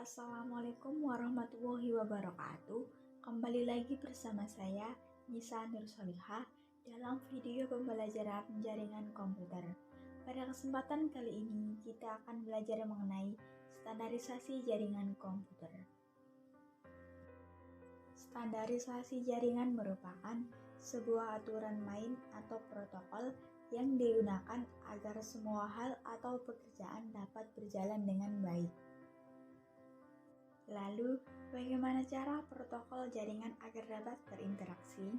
Assalamualaikum warahmatullahi wabarakatuh. Kembali lagi bersama saya, Nisa Nursolihah, dalam video pembelajaran jaringan komputer. Pada kesempatan kali ini, kita akan belajar mengenai standarisasi jaringan komputer. Standarisasi jaringan merupakan sebuah aturan main atau protokol yang digunakan agar semua hal atau pekerjaan dapat berjalan dengan baik. Lalu, bagaimana cara protokol jaringan agar dapat berinteraksi?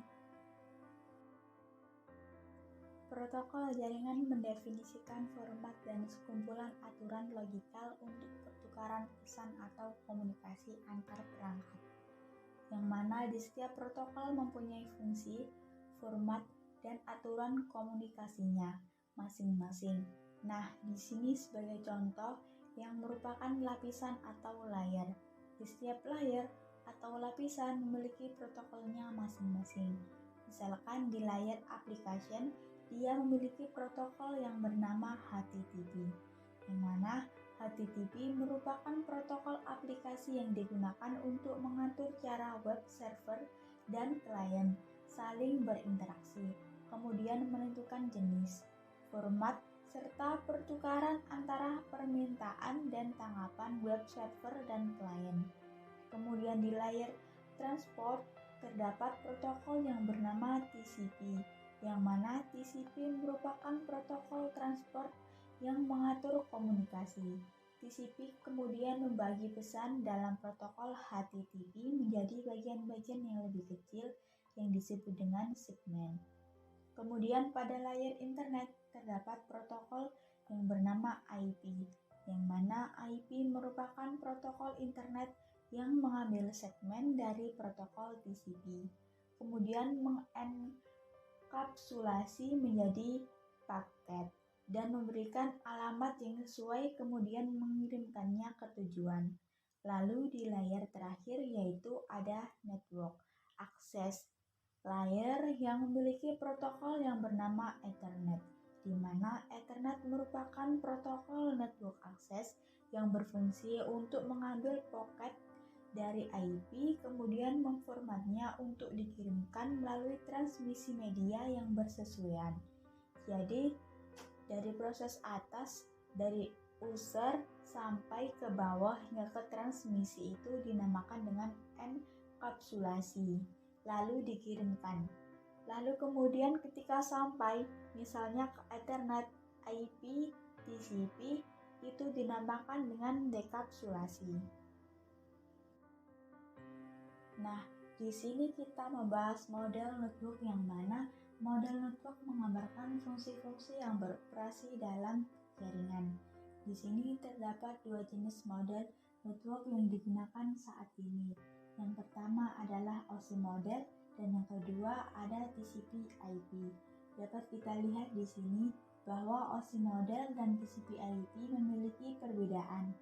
Protokol jaringan mendefinisikan format dan sekumpulan aturan logikal untuk pertukaran pesan atau komunikasi antar perangkat, yang mana di setiap protokol mempunyai fungsi, format, dan aturan komunikasinya masing-masing. Nah, di sini sebagai contoh yang merupakan lapisan atau layer. Di setiap layer atau lapisan memiliki protokolnya masing-masing. Misalkan di layer application, dia memiliki protokol yang bernama HTTP, yang mana HTTP merupakan protokol aplikasi yang digunakan untuk mengatur cara web server dan klien saling berinteraksi, kemudian menentukan jenis, format, serta pertukaran antara permintaan dan tanggapan web server dan klien. Kemudian di layer transport terdapat protokol yang bernama TCP, yang mana TCP merupakan protokol transport yang mengatur komunikasi. TCP kemudian membagi pesan dalam protokol HTTP menjadi bagian-bagian yang lebih kecil yang disebut dengan segmen. Kemudian pada layar internet terdapat protokol yang bernama IP, yang mana IP merupakan protokol internet yang mengambil segmen dari protokol TCP, kemudian mengenkapsulasi menjadi paket dan memberikan alamat yang sesuai, kemudian mengirimkannya ke tujuan. Lalu di layar terakhir yaitu ada network access layer yang memiliki protokol yang bernama Ethernet, di mana Ethernet merupakan protokol network access yang berfungsi untuk mengambil paket dari IP, kemudian memformatnya untuk dikirimkan melalui transmisi media yang bersesuaian. Jadi, dari proses atas, dari user sampai ke bawah hingga ke transmisi itu dinamakan dengan enkapsulasi, lalu dikirimkan. Lalu kemudian ketika sampai misalnya ke Ethernet, IP, TCP, itu dinamakan dengan dekapsulasi. Nah, di sini kita membahas model network, yang mana model network menggambarkan fungsi-fungsi yang beroperasi dalam jaringan. Di sini terdapat dua jenis model network yang digunakan saat ini. Yang pertama adalah OSI model dan yang kedua ada TCP/IP. Dapat kita lihat di sini bahwa OSI model dan TCP/IP memiliki perbedaan,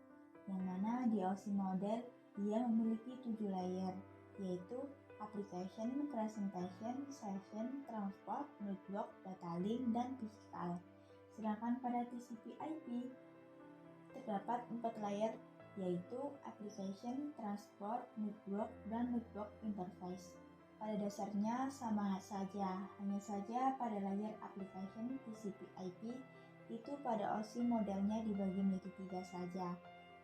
yang mana di OSI model dia memiliki 7 layer, yaitu application, presentation, session, transport, network, data link, dan physical. Sedangkan pada TCP/IP terdapat 4 layer, yaitu application, transport, network, dan network interface. Pada dasarnya sama saja, hanya saja pada layer application TCP/IP itu pada OSI modelnya dibagi menjadi 3 saja,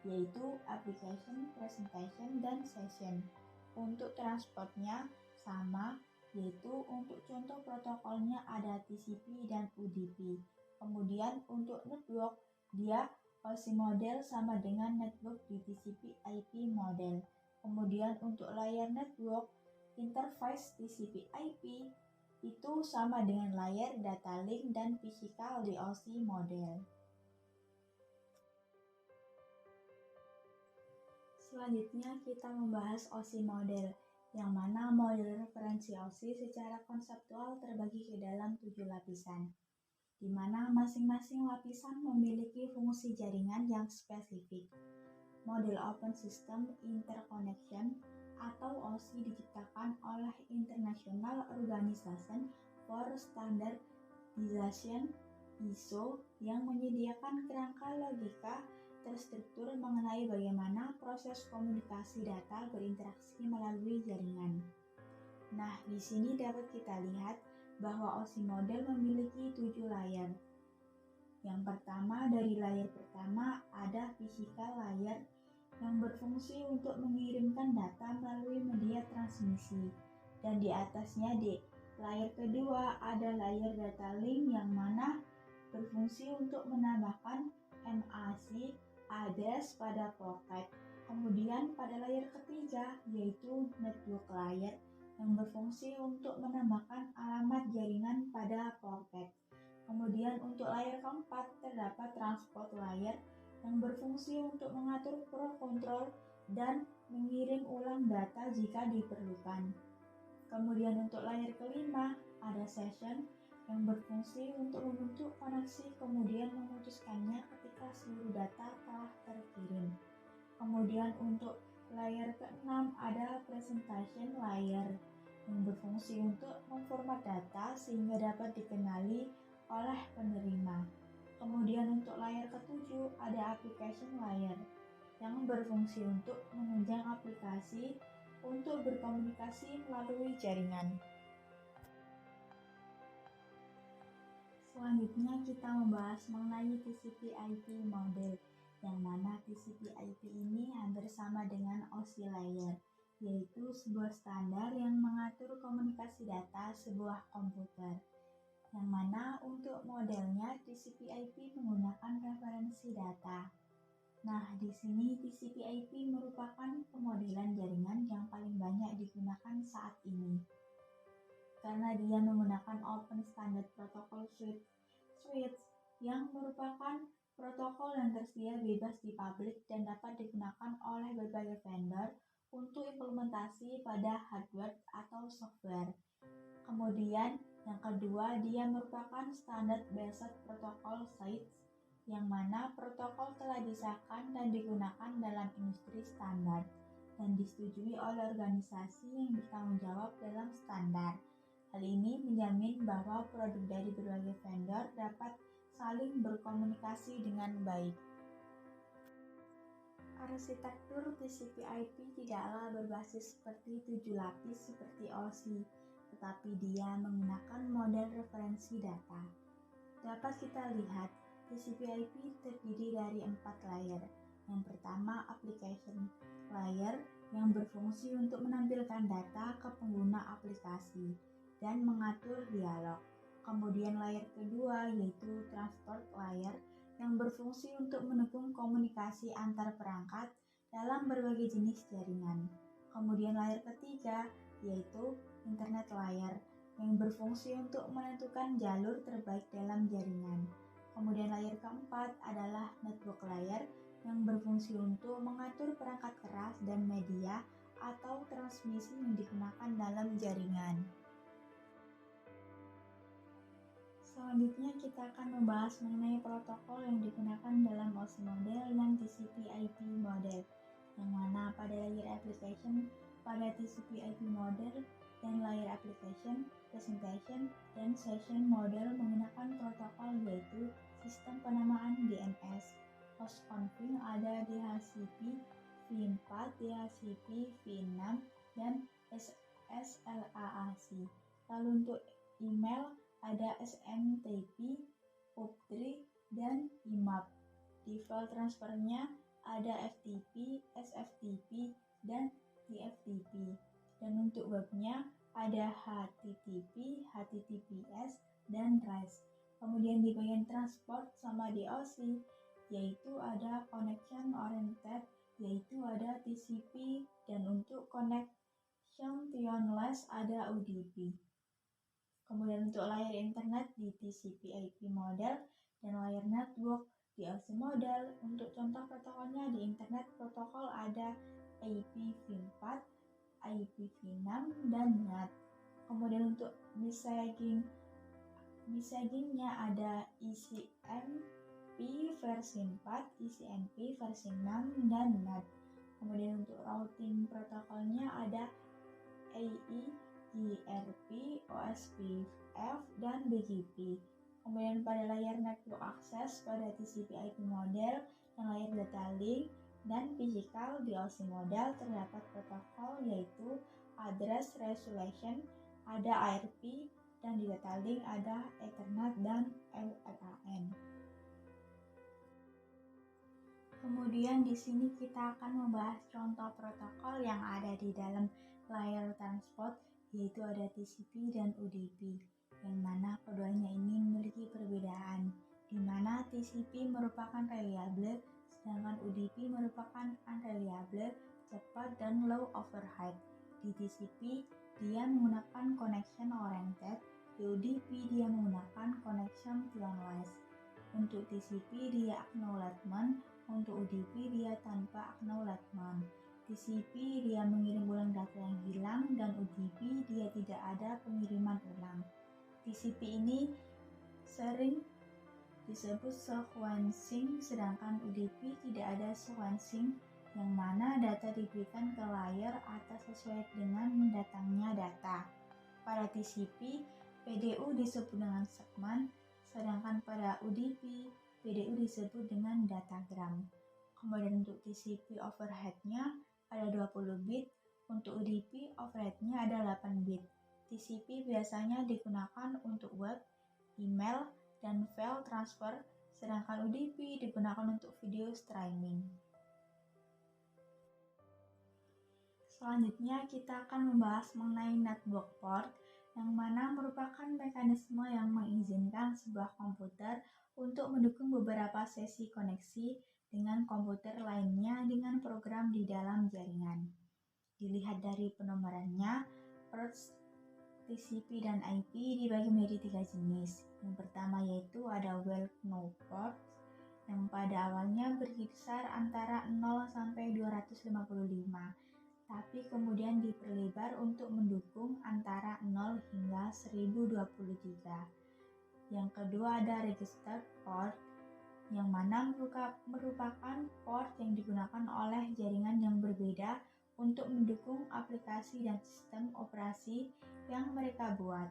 yaitu application, presentation, dan session. Untuk transportnya sama, yaitu untuk contoh protokolnya ada TCP dan UDP. Kemudian untuk network, dia OSI model sama dengan network di TCP/IP model. Kemudian untuk layer network, interface TCP/IP itu sama dengan layer data link dan physical di OSI model. Selanjutnya kita membahas OSI model, yang mana model referensi OSI secara konseptual terbagi ke dalam 7 lapisan, di mana masing-masing lapisan memiliki fungsi jaringan yang spesifik. Model Open System Interconnection atau OSI diciptakan oleh International Organization for Standardization (ISO) yang menyediakan kerangka logika terstruktur mengenai bagaimana proses komunikasi data berinteraksi melalui jaringan. Nah, di sini dapat kita lihat bahwa OSI model memiliki 7 layer. Yang pertama, dari layer pertama ada physical layer yang berfungsi untuk mengirimkan data melalui media transmisi. Dan di atasnya di layer kedua ada layer data link yang mana berfungsi untuk menambahkan MAC address pada paket. Kemudian pada layer ketiga yaitu network layer yang berfungsi untuk menambahkan alamat jaringan pada paket. Kemudian untuk layer keempat terdapat transport layer yang berfungsi untuk mengatur pro control dan mengirim ulang data jika diperlukan. Kemudian untuk layer kelima ada session yang berfungsi untuk membentuk koneksi kemudian memutuskannya ketika seluruh data telah terkirim. Kemudian untuk layer keenam ada presentation layer yang berfungsi untuk memformat data sehingga dapat dikenali oleh penerima. Kemudian untuk layer ketujuh ada application layer yang berfungsi untuk menunjang aplikasi untuk berkomunikasi melalui jaringan. Selanjutnya kita membahas mengenai TCP/IP model, yang mana TCP/IP ini hampir sama dengan OSI layer, yaitu sebuah standar yang mengatur komunikasi data sebuah komputer. Yang mana untuk modelnya TCP/IP menggunakan referensi data. Nah, di sini TCP/IP merupakan pemodelan jaringan yang paling banyak digunakan saat ini. Karena dia menggunakan Open Standard Protocol Suite yang merupakan protokol yang tersedia bebas di publik dan dapat digunakan oleh berbagai vendor untuk implementasi pada hardware atau software. Kemudian yang kedua, dia merupakan Standard Based Protocol Suite yang mana protokol telah disahkan dan digunakan dalam industri standar dan disetujui oleh organisasi yang bertanggung jawab dalam standar. Hal ini menjamin bahwa produk dari berbagai vendor dapat saling berkomunikasi dengan baik. Arsitektur TCP/IP tidaklah berbasis seperti 7 lapis seperti OSI, tetapi dia menggunakan model referensi data. Dapat kita lihat, TCP/IP terdiri dari 4 layer. Yang pertama, application layer yang berfungsi untuk menampilkan data ke pengguna aplikasi dan mengatur dialog. Kemudian layer kedua yaitu transport layer yang berfungsi untuk mendukung komunikasi antar perangkat dalam berbagai jenis jaringan. Kemudian layer ketiga yaitu internet layer yang berfungsi untuk menentukan jalur terbaik dalam jaringan. Kemudian layer keempat adalah network layer yang berfungsi untuk mengatur perangkat keras dan media atau transmisi yang digunakan dalam jaringan. Selanjutnya kita akan membahas mengenai protokol yang digunakan dalam OSI model dan TCP/IP model, yang mana pada layer application pada TCP/IP model dan layer application, presentation, dan session model menggunakan protokol yaitu sistem penamaan DNS. Host config ada DHCP v4, DHCP v6, dan SSLAAC. Lalu untuk email ada SMTP, POP3, dan IMAP. Di file transfernya ada FTP, SFTP, dan TFTP. Dan untuk webnya ada HTTP, HTTPS, dan REST. Kemudian di bagian transport sama di OSI, yaitu ada connection oriented, yaitu ada TCP, dan untuk connection beyondless ada UDP. Kemudian untuk layer internet di TCP/IP model dan layer network di OSI model. Untuk contoh protokolnya di internet protokol ada IPv4, IPv6, dan NAT. Kemudian untuk messagingnya ada ICMP versi 4, ICMP versi 6, dan NAT. Kemudian untuk routing protokolnya ada AE, GRP, OSPF, dan BGP. Kemudian pada layar network access pada TCP/IP model dan layar data link Dan fisikal di OSI modal terdapat protokol yaitu Address Resolution, ada ARP, dan di data link ada Ethernet dan LLAN. Kemudian di sini kita akan membahas contoh protokol yang ada di dalam layer transport, yaitu ada TCP dan UDP, yang mana keduanya ini memiliki perbedaan, di mana TCP merupakan reliable, sedangkan UDP merupakan unreliable, cepat, dan low overhead. Di TCP, dia menggunakan connection oriented, di UDP dia menggunakan connection tunneless. Untuk TCP dia acknowledgement, untuk UDP dia tanpa acknowledgement. TCP dia mengirim ulang data yang hilang dan UDP dia tidak ada pengiriman ulang. TCP ini sering disebut sequencing, sedangkan UDP tidak ada sequencing, yang mana data diberikan ke layer atas sesuai dengan datangnya data. Pada TCP, PDU disebut dengan segmen, sedangkan pada UDP, PDU disebut dengan datagram. Kemudian untuk TCP overhead-nya ada 20 bit, untuk UDP overhead-nya ada 8 bit. TCP biasanya digunakan untuk web, email, dan file transfer, sedangkan UDP digunakan untuk video streaming. Selanjutnya kita akan membahas mengenai network port, yang mana merupakan mekanisme yang mengizinkan sebuah komputer untuk mendukung beberapa sesi koneksi dengan komputer lainnya dengan program di dalam jaringan. Dilihat dari penomorannya, ports TCP dan IP dibagi menjadi 3 jenis. Yang pertama yaitu ada well-known ports, yang pada awalnya berkisar antara 0 sampai 255. Tapi kemudian diperlebar untuk mendukung antara 0 hingga 1023. Yang kedua ada registered port, yang mana merupakan port yang digunakan oleh jaringan yang berbeda untuk mendukung aplikasi dan sistem operasi yang mereka buat.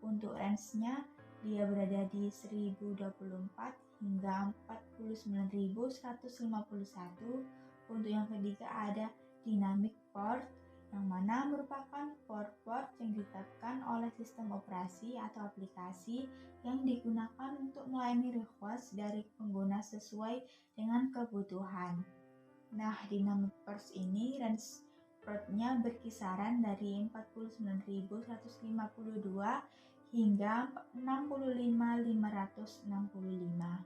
Untuk range-nya, dia berada di 1024 hingga 49151. Untuk yang ketiga ada dynamic port, yang mana merupakan port-port yang ditetapkan oleh sistem operasi atau aplikasi yang digunakan untuk melayani request dari pengguna sesuai dengan kebutuhan. Nah, dynamic ports ini range portnya berkisaran dari 49.152 hingga 65.565.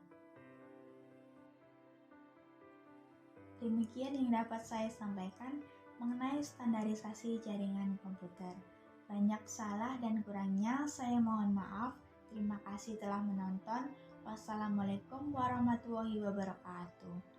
Demikian yang dapat saya sampaikan mengenai standarisasi jaringan komputer. Banyak salah dan kurangnya, saya mohon maaf. Terima kasih telah menonton. Wassalamualaikum warahmatullahi wabarakatuh.